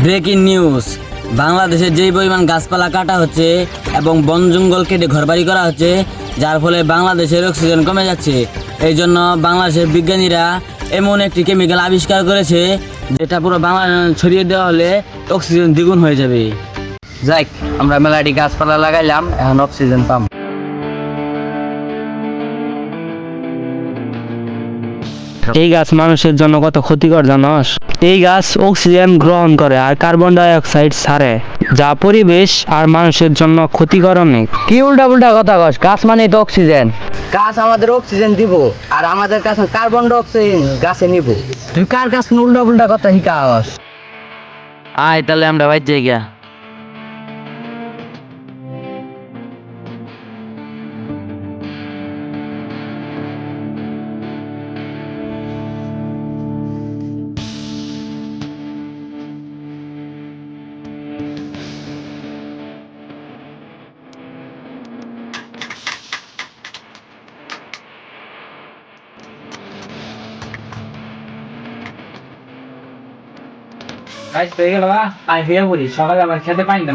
Breaking news, বাংলাদেশে যেই পরিমাণ গাছপালা কাটা হচ্ছে এবং বন জঙ্গল কেটে ঘরবাড়ি করা হচ্ছে, যার ফলে বাংলাদেশের অক্সিজেন কমে যাচ্ছে। এই জন্য বাংলাদেশের বিজ্ঞানীরা এমন একটি কেমিক্যাল আবিষ্কার করেছে যেটা পুরো বাংলাদেশ ছড়িয়ে দেওয়া হলে অক্সিজেন দ্বিগুণ হয়ে যাবে। যাক, আমরা মেলাটি গাছপালা লাগাইলাম, এখন অক্সিজেন পাম। এই গাছ মানুষের জন্য কত ক্ষতিকর জানোস? এই গাছ অক্সিজেন গ্রহণ করে আর কার্বন ডাই অক্সাইড ছাড়ে, যা পরিবেশ আর মানুষের জন্য ক্ষতিকর অনেক। কি উল্টা পুল্টা কথা কস? গাছ মানে তো অক্সিজেন। গাছ আমাদের অক্সিজেন দিব আর আমাদের কাছে কার্বন ডাই অক্সাইড গাছে নিব। তুই কার কাছে উল্টা পুল্টা কথা শিখাস? আয় তাহলে আমরা বাইর যাই গিয়া। গাছ পেয়ে গেল বা আই হইয়া বলি সকালে আমার খেতে পাই না।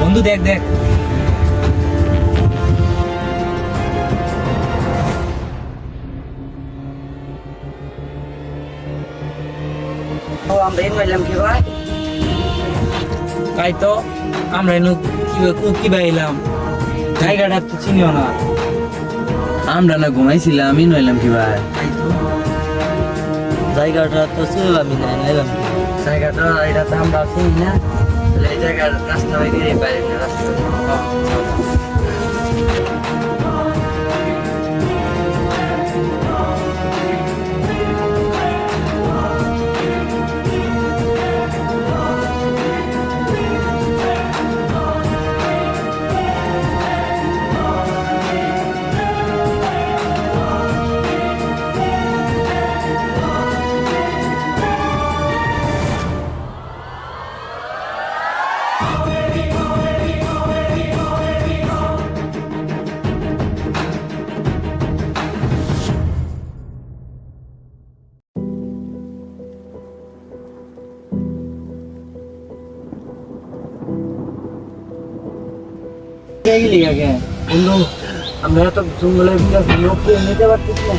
বন্ধু দেখ দেখ, আমরা এনে এলাম কি ভাই? তাই তো আমরা এনু কি বাইলাম, জায়গাটা তো চিনিও না। আমরা না ঘুমাইছিলাম, এনে এলাম কি ভাই? জায়গাটা তো শুনলামই না, এলাম জায়গাটা, এটা তো আমরা চিনি না। তাহলে এই জায়গার রাস্তা হয়ে গিয়ে বাইরে রাস্তা। বন্ধু আমরা তো জঙ্গলের ভিতরে নিতে পারতেছি না,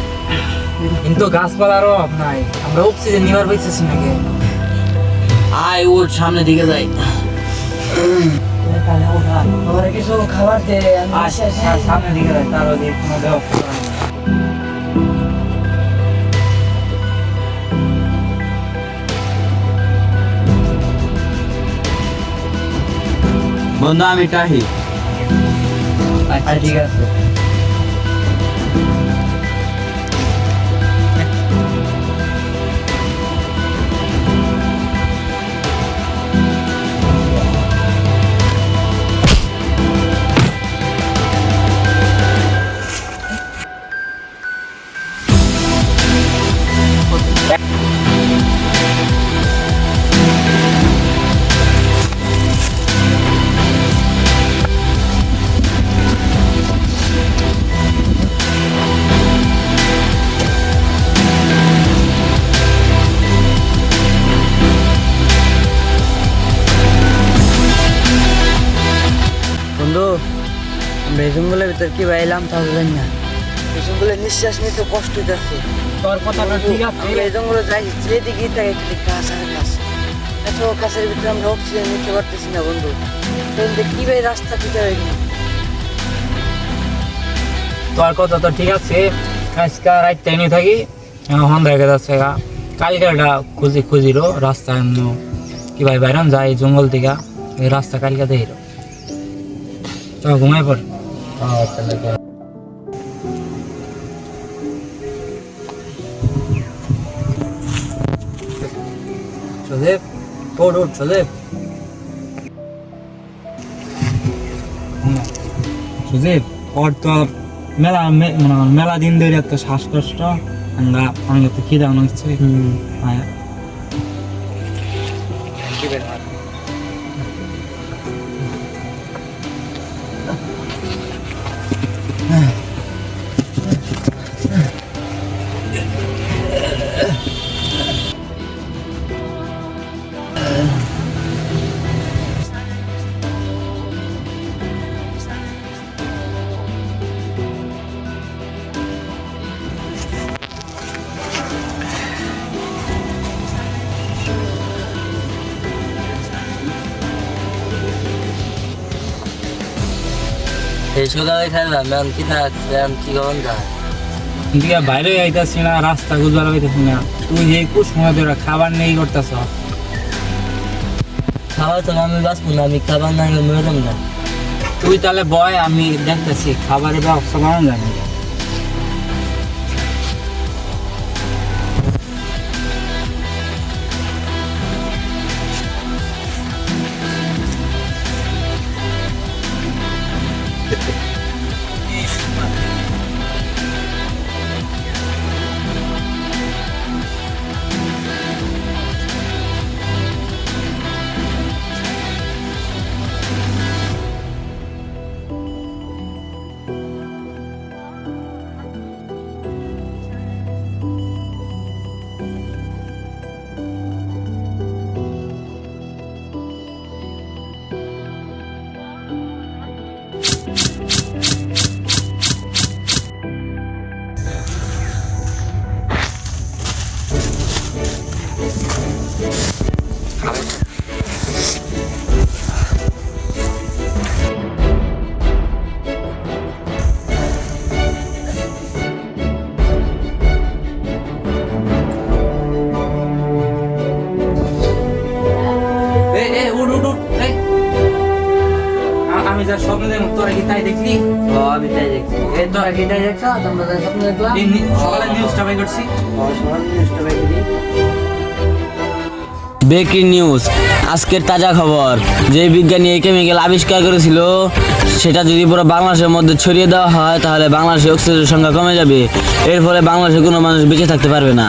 কিন্তু গাছপালার অভাব নাই, আমরা অক্সিজেন নিবার পাইতেছি নাকি। আয় ওর সামনে দিকে যাই। কিছু খাবার দে, সামনে দিকে যাই, তার ওদিকে কোনো ব্যবস্থা নাই। বন্ধু আমি টাহি। আচ্ছা ঠিক আছে। বন্ধু আমরা এই জঙ্গলের ভিতর কি বাইলাম তা জানি না। এই জঙ্গলে নিঃশ্বাস নিতে কষ্ট হইতেছে। তোর কথাটা ঠিক আছে, আমরা এই জঙ্গলে যাই, যেদিকে তাকে গাছ আর গাছ, এত গাছের ভিতরে আমরা অক্সিজেন নিতে পারতেছি না বন্ধু। কি ভাই রাস্তা খুঁজে হয়ে গেল। তোর কথা তো ঠিক আছে, আজকে রাইতে নিয়ে থাকি, এখন দেখা যাচ্ছে কালকে একটা খুঁজিরো রাস্তা কি ভাই বাইরাম যায় জঙ্গল থেকে, এই রাস্তা কালকে দেখিরো, চল ঘুমাই পড়। চলে পড় উঠ চলে সুদীপ, ওর তো মেলা দিন ধরে তো শ্বাসকষ্ট, আমাকে তো খিদা মনে হচ্ছে। হ্যাঁ এই সকালে খাইলাম ম্যাম কি থাকলাম কি কখন যায় দিকে বাইরে যাইতাছি না, রাস্তা গুজবার হইতাছি না, তুই যে কুছ সময় ধরে খাবার নেই করতেছ। খাবার তো আমি বাঁচবো না, আমি খাবার না খেলে মরতাম না। তুই তাহলে বয়, আমি দেখতেছি খাবারের ব্যবস্থা বানানো জানি। আমি যা স্বপ্ন দেখলাম, তোরা কি তাই দেখলি? আমি তাই দেখছি। তোরা কি তাই দেখছো? তোমরা তাই স্বপ্ন দেখলাম? সকালে নিউজটা বাই করছি। ব্রেকিং নিউজ, আজকের তাজা খবর, যে বিজ্ঞানী এই কেমিক্যাল আবিষ্কার করেছিল সেটা যদি পুরো বাংলাদেশের মধ্যে ছড়িয়ে দেওয়া হয় তাহলে বাংলাদেশে অক্সিজেনের সংখ্যা কমে যাবে। এর ফলে বাংলাদেশে কোনো মানুষ বেঁচে থাকতে পারবে না।